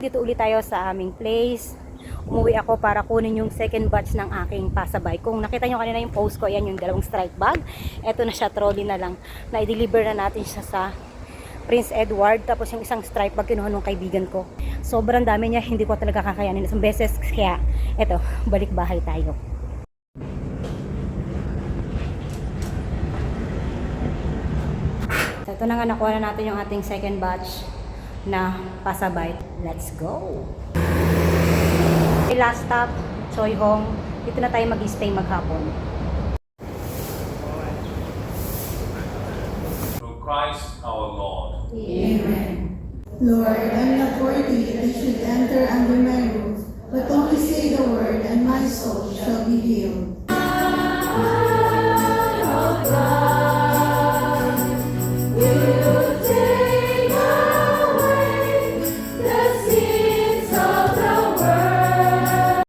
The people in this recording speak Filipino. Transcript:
Dito ulit tayo sa aming place. Umuwi ako para kunin yung second batch ng aking pasabay. Kung nakita nyo kanina yung post ko, ayan yung dalawang strike bag. Eto na siya, trolley na lang. Na-deliver na natin siya sa Prince Edward. Tapos yung isang strike bag kinuha ng kaibigan ko. Sobrang dami niya, hindi ko talaga kakayanin isang beses. Kaya eto, balik bahay tayo. So, ito na nga, nakuha na natin yung ating second batch na pasabay. Let's go! Last stop, Choi Hong. Dito na tayo mag-stay maghapon. Through Christ our Lord. Amen. Lord, I'm not worthy that I should enter under my roof, but only say the word, and my soul shall be healed.